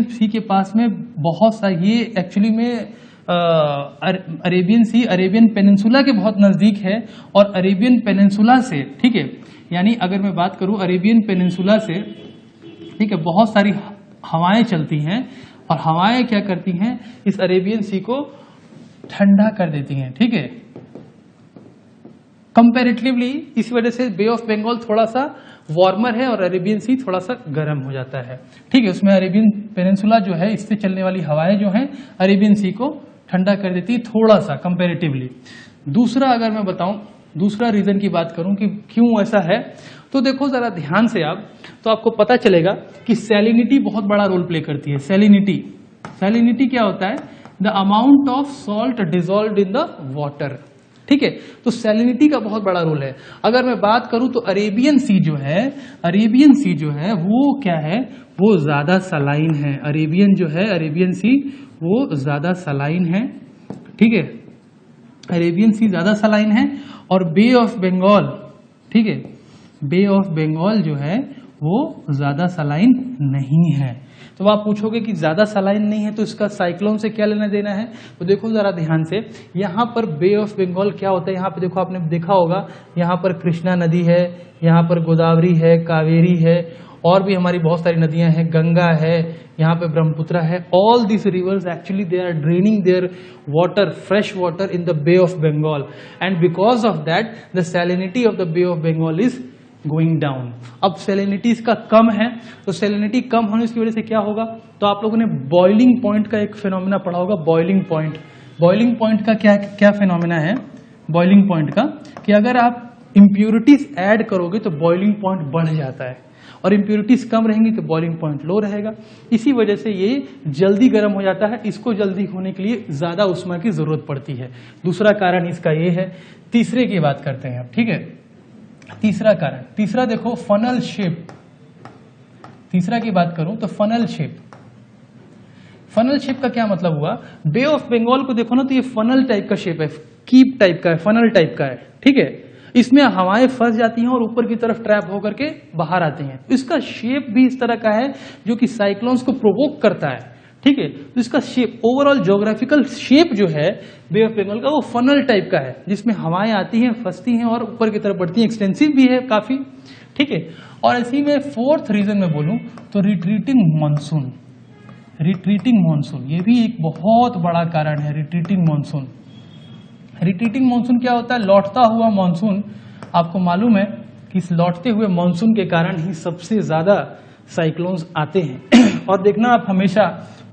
सी के पास में बहुत सा, ये एक्चुअली में अरेबियन सी अरेबियन पेनिनसुला के बहुत नज़दीक है, और अरेबियन पेनिनसुला से, ठीक है, यानी अगर मैं बात करूं अरेबियन पेनिनसुला से, ठीक है, बहुत सारी हवाएं चलती हैं, और हवाएं क्या करती हैं, इस अरेबियन सी को ठंडा कर देती हैं, ठीक है, कंपैरेटिवली। इस वजह से बे ऑफ बंगाल थोड़ा सा वार्मर है और अरेबियन सी थोड़ा सा गर्म हो जाता है, ठीक है। उसमें अरेबियन पेनिनसुला जो है, इससे चलने वाली हवाएं जो हैं अरेबियन सी को ठंडा कर देती है थोड़ा सा कंपैरेटिवली। दूसरा अगर मैं बताऊं, दूसरा रीजन की बात करूं कि क्यों ऐसा है, तो देखो जरा ध्यान से आप, तो आपको पता चलेगा कि सैलिनिटी बहुत बड़ा रोल प्ले करती है। सैलिनिटी क्या होता है, the amount of salt dissolved in the water, ठीक है। तो सैलिनिटी का बहुत बड़ा रोल है। अगर मैं बात करूं तो अरेबियन सी जो है वो क्या है, वो ज्यादा सलाइन है। अरेबियन सी वो ज्यादा सलाइन है, ठीक है, अरेबियन सी ज्यादा सलाइन है। और बे ऑफ बंगाल, ठीक है, बे ऑफ बंगाल जो है वो ज्यादा सलाइन नहीं है। तो आप पूछोगे कि ज्यादा सलाइन नहीं है तो इसका साइक्लोन से क्या लेना देना है, तो देखो जरा ध्यान से, यहाँ पर बे ऑफ बंगाल क्या होता है, यहाँ पे देखो, आपने देखा होगा, यहाँ पर कृष्णा नदी है, यहाँ पर गोदावरी है, कावेरी है, और भी हमारी बहुत सारी नदियां हैं, गंगा है, यहाँ पे ब्रह्मपुत्र है। All this rivers actually they are draining their water, fresh water in the bay of Bengal, and because of that the salinity of the bay of Bengal is going down. अब सैलिनिटी इसका कम है, तो सैलिनिटी कम होने की वजह से क्या होगा, तो आप लोगों ने बॉइलिंग पॉइंट का एक फिनोमेना पढ़ा होगा, बॉइलिंग पॉइंट का क्या फिनोमेना है, बॉइलिंग पॉइंट का, कि अगर आप इंप्योरिटीज ऐड करोगे तो बॉइलिंग पॉइंट बढ़ जाता है, और इंप्योरिटीज कम रहेंगी तो बॉइलिंग पॉइंट लो रहेगा। इसी वजह से ये जल्दी गर्म हो जाता है, इसको जल्दी होने के लिए ज्यादा उष्मा की जरूरत पड़ती है। दूसरा कारण इसका ये है। तीसरे की बात करते हैं, ठीक है, तीसरा कारण, तीसरा देखो फनल शेप। तीसरा की बात करूं तो फनल शेप का क्या मतलब हुआ, बे ऑफ बंगाल को देखो ना, तो ये फनल टाइप का शेप है, कीप टाइप का है, फनल टाइप का है, ठीक है। इसमें हवाएं फंस जाती हैं और ऊपर की तरफ ट्रैप होकर के बाहर आती हैं। इसका शेप भी इस तरह का है जो कि साइक्लोन्स को प्रोवोक करता है, ठीक है। तो इसका शेप, ओवरऑल ज्योग्राफिकल शेप जो है बे ऑफ बंगाल का, वो फनल टाइप का है, जिसमें हवाएं आती हैं, फंसती हैं और ऊपर की तरफ बढ़ती हैं, एक्सटेंसिव भी है काफी, ठीक है। और इसी में फोर्थ रीजन में बोलूं तो रिट्रीटिंग मानसून, ये भी एक बहुत बड़ा कारण है। रिट्रीटिंग मानसून क्या होता है, लौटता हुआ मानसून। आपको मालूम है कि इस लौटते हुए मानसून के कारण ही सबसे ज्यादा साइक्लोन्स आते हैं। और देखना, आप हमेशा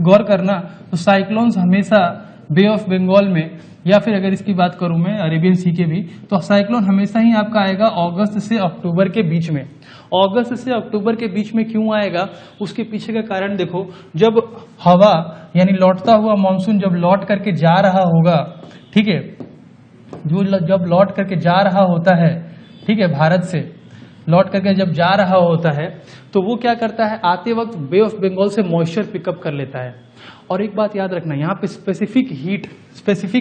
गौर करना, तो साइक्लोन्स हमेशा बे ऑफ बंगाल में, या फिर अगर इसकी बात करूं मैं अरेबियन सी के भी, तो साइक्लोन हमेशा ही आपका आएगा अगस्त से अक्टूबर के बीच में। अगस्त से अक्टूबर के बीच में क्यों आएगा, उसके पीछे का कारण देखो, जब हवा यानी लौटता हुआ मानसून जब लौट करके जा रहा होगा, ठीक है, जब लौट करके जा रहा होता है, ठीक है, भारत से लौट करके जब जा रहा होता है, तो वो क्या करता है, आते वक्त बे ऑफ बंगाल से मॉइस्चर पिकअप कर लेता है। और एक बात याद रखना, यहाँ पे स्पेसिफिक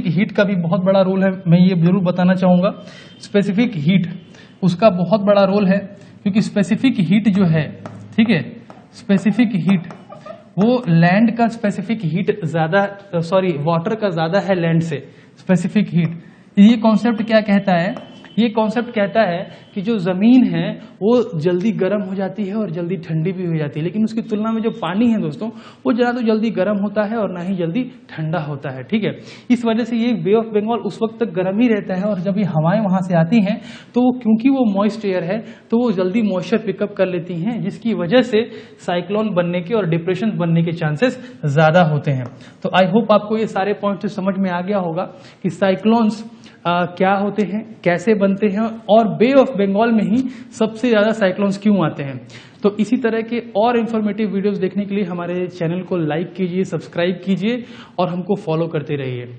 हीट का भी बहुत बड़ा रोल है, मैं ये जरूर बताना चाहूंगा। स्पेसिफिक हीट, उसका बहुत बड़ा रोल है, क्योंकि स्पेसिफिक हीट जो है, ठीक है, स्पेसिफिक हीट वो लैंड का स्पेसिफिक हीट ज्यादा, सॉरी वाटर का ज्यादा है लैंड से, स्पेसिफिक हीट। ये कॉन्सेप्ट क्या कहता है, ये कॉन्सेप्ट कहता है कि जो जमीन है वो जल्दी गर्म हो जाती है और जल्दी ठंडी भी हो जाती है, लेकिन उसकी तुलना में जो पानी है दोस्तों, वो जरा तो जल्दी गर्म होता है और ना ही जल्दी ठंडा होता है, ठीक है। इस वजह से ये बे ऑफ बंगाल उस वक्त तक गर्म ही रहता है, और जब ये हवाएं वहां से आती हैं तो क्योंकि वो मॉइस्ट एयर है तो वो जल्दी मॉइस्चर पिकअप कर लेती हैं, जिसकी वजह से साइक्लोन बनने के और डिप्रेशन बनने के चांसेस ज्यादा होते हैं। तो आई होप आपको ये सारे पॉइंट समझ में आ गया होगा कि साइक्लोन्स क्या होते हैं, कैसे बनते हैं, और बे ऑफ बंगाल में ही सबसे ज्यादा साइक्लोन्स क्यों आते हैं। तो इसी तरह के और इंफॉर्मेटिव वीडियोस देखने के लिए हमारे चैनल को लाइक कीजिए, सब्सक्राइब कीजिए और हमको फॉलो करते रहिए।